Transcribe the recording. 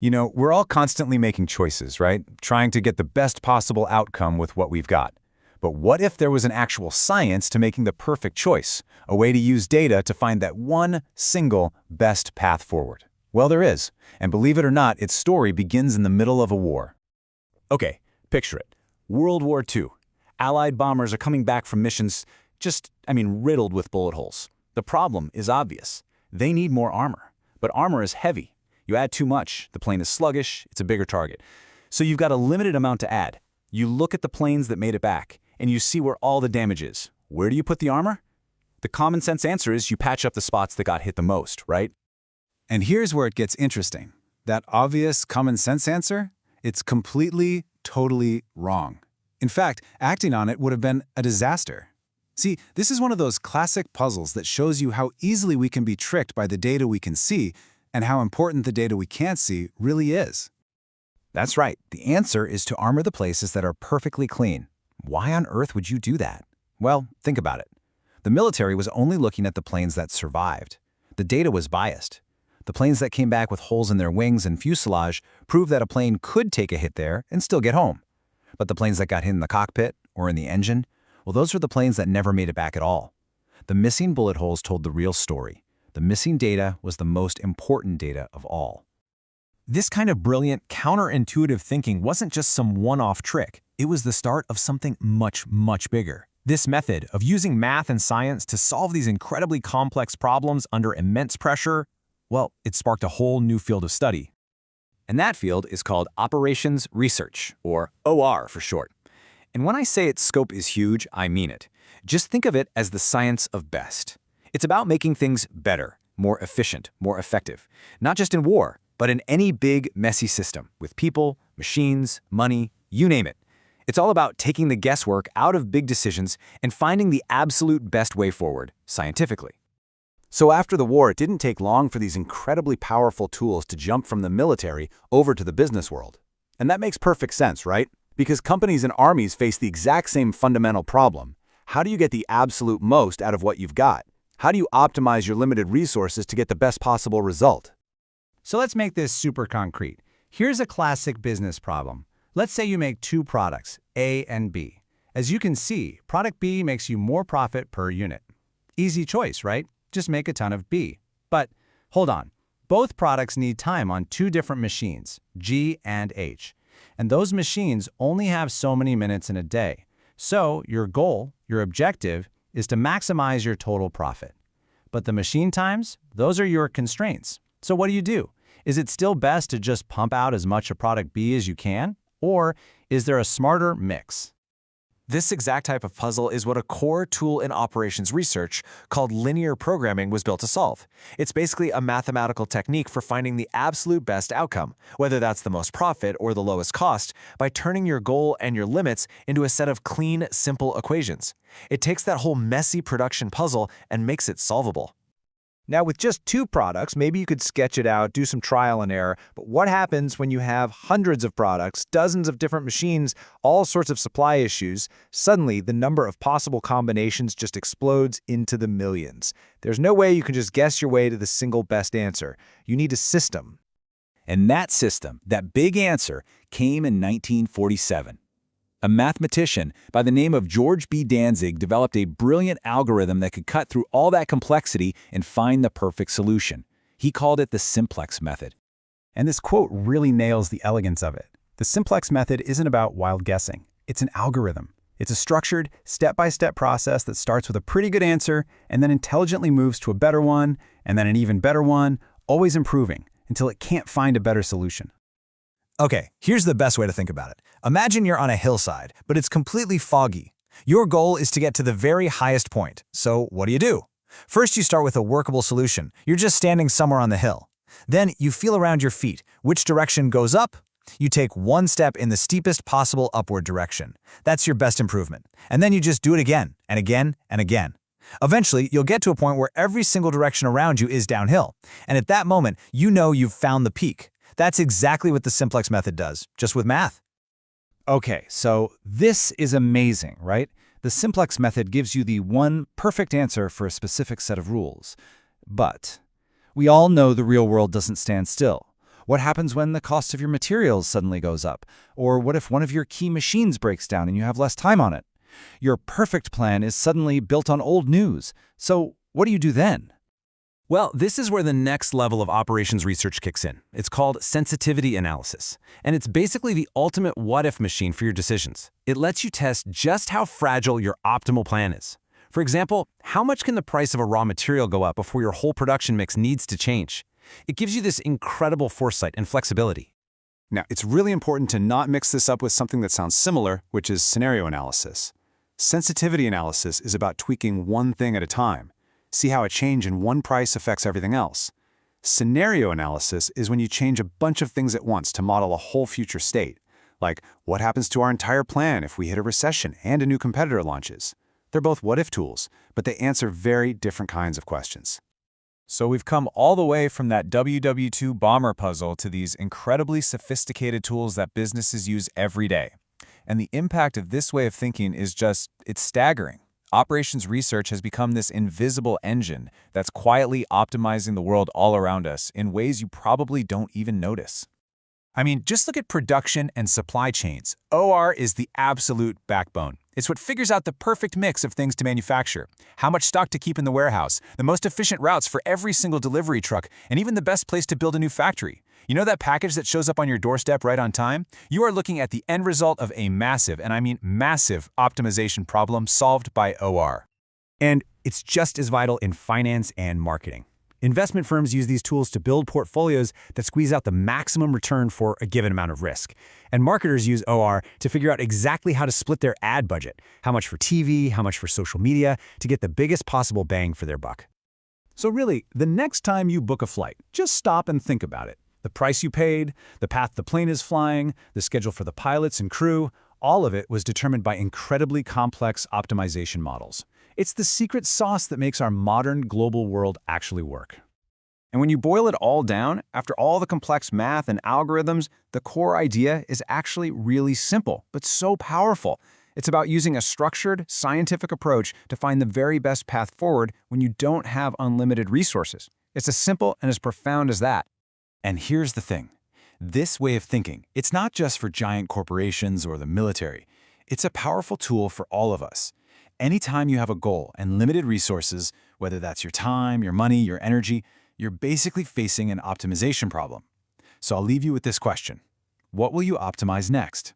You know, we're all constantly making choices, right? Trying to get the best possible outcome with what we've got. But what if there was an actual science to making the perfect choice, a way to use data to find that one single best path forward? Well, there is, and believe it or not, its story begins in the middle of a war. Okay, picture it. World War II. Allied bombers are coming back from missions riddled with bullet holes. The problem is obvious. They need more armor. But armor is heavy. You add too much, the plane is sluggish, it's a bigger target. So you've got a limited amount to add. You look at the planes that made it back, and you see where all the damage is. Where do you put the armor? The common sense answer is you patch up the spots that got hit the most, right? And here's where it gets interesting. That obvious common sense answer? It's completely, totally wrong. In fact, acting on it would have been a disaster. See, this is one of those classic puzzles that shows you how easily we can be tricked by the data we can see and how important the data we can't see really is. That's right. The answer is to armor the places that are perfectly clean. Why on earth would you do that? Well, think about it. The military was only looking at the planes that survived. The data was biased. The planes that came back with holes in their wings and fuselage proved that a plane could take a hit there and still get home. But the planes that got hit in the cockpit or in the engine, well, those are the planes that never made it back at all. The missing bullet holes told the real story. The missing data was the most important data of all. This kind of brilliant, counterintuitive thinking wasn't just some one-off trick. It was the start of something much, much bigger. This method of using math and science to solve these incredibly complex problems under immense pressure, well, it sparked a whole new field of study. And that field is called operations research, or OR for short. And when I say its scope is huge, I mean it. Just think of it as the science of best. It's about making things better, more efficient, more effective, not just in war, but in any big, messy system with people, machines, money, you name it. It's all about taking the guesswork out of big decisions and finding the absolute best way forward, scientifically. So after the war, it didn't take long for these incredibly powerful tools to jump from the military over to the business world. And that makes perfect sense, right? Because companies and armies face the exact same fundamental problem. How do you get the absolute most out of what you've got? How do you optimize your limited resources to get the best possible result? So let's make this super concrete. Here's a classic business problem. Let's say you make two products, A and B. As you can see, product B makes you more profit per unit. Easy choice, right? Just make a ton of B. But hold on. Both products need time on two different machines, G and H. And those machines only have so many minutes in a day. So your goal, your objective, is to maximize your total profit. But the machine times, those are your constraints. So what do? Is it still best to just pump out as much of product B as you can? Or is there a smarter mix? This exact type of puzzle is what a core tool in operations research called linear programming was built to solve. It's basically a mathematical technique for finding the absolute best outcome, whether that's the most profit or the lowest cost, by turning your goal and your limits into a set of clean, simple equations. It takes that whole messy production puzzle and makes it solvable. Now, with just two products, maybe you could sketch it out, do some trial and error, but what happens when you have hundreds of products, dozens of different machines, all sorts of supply issues? Suddenly, the number of possible combinations just explodes into the millions. There's no way you can just guess your way to the single best answer. You need a system. And that system, that big answer, came in 1947. A mathematician by the name of George B. Danzig developed a brilliant algorithm that could cut through all that complexity and find the perfect solution. He called it the Simplex Method. And this quote really nails the elegance of it. The Simplex Method isn't about wild guessing. It's an algorithm. It's a structured, step-by-step process that starts with a pretty good answer and then intelligently moves to a better one and then an even better one, always improving until it can't find a better solution. Okay, here's the best way to think about it. Imagine you're on a hillside, but it's completely foggy. Your goal is to get to the very highest point. So what do? First, you start with a workable solution. You're just standing somewhere on the hill. Then you feel around your feet. Which direction goes up? You take one step in the steepest possible upward direction. That's your best improvement. And then you just do it again, and again, and again. Eventually, you'll get to a point where every single direction around you is downhill. And at that moment, you know you've found the peak. That's exactly what the Simplex Method does, just with math. Okay, so this is amazing, right? The Simplex Method gives you the one perfect answer for a specific set of rules. But we all know the real world doesn't stand still. What happens when the cost of your materials suddenly goes up? Or what if one of your key machines breaks down and you have less time on it? Your perfect plan is suddenly built on old news. So what do you do then? Well, this is where the next level of operations research kicks in. It's called sensitivity analysis, and it's basically the ultimate what-if machine for your decisions. It lets you test just how fragile your optimal plan is. For example, how much can the price of a raw material go up before your whole production mix needs to change? It gives you this incredible foresight and flexibility. Now, it's really important to not mix this up with something that sounds similar, which is scenario analysis. Sensitivity analysis is about tweaking one thing at a time. See how a change in one price affects everything else. Scenario analysis is when you change a bunch of things at once to model a whole future state. Like, what happens to our entire plan if we hit a recession and a new competitor launches? They're both what-if tools, but they answer very different kinds of questions. So we've come all the way from that WW2 bomber puzzle to these incredibly sophisticated tools that businesses use every day. And the impact of this way of thinking is it's staggering. Operations research has become this invisible engine that's quietly optimizing the world all around us in ways you probably don't even notice. I mean, just look at production and supply chains. OR is the absolute backbone. It's what figures out the perfect mix of things to manufacture, how much stock to keep in the warehouse, the most efficient routes for every single delivery truck, and even the best place to build a new factory. You know that package that shows up on your doorstep right on time? You are looking at the end result of a massive, and I mean massive, optimization problem solved by OR. And it's just as vital in finance and marketing. Investment firms use these tools to build portfolios that squeeze out the maximum return for a given amount of risk. And marketers use OR to figure out exactly how to split their ad budget, how much for TV, how much for social media, to get the biggest possible bang for their buck. So really, the next time you book a flight, just stop and think about it. The price you paid, the path the plane is flying, the schedule for the pilots and crew, all of it was determined by incredibly complex optimization models. It's the secret sauce that makes our modern global world actually work. And when you boil it all down, after all the complex math and algorithms, the core idea is actually really simple, but so powerful. It's about using a structured, scientific approach to find the very best path forward when you don't have unlimited resources. It's as simple and as profound as that. And here's the thing. This way of thinking, it's not just for giant corporations or the military. It's a powerful tool for all of us. Anytime you have a goal and limited resources, whether that's your time, your money, your energy, you're basically facing an optimization problem. So I'll leave you with this question. What will you optimize next?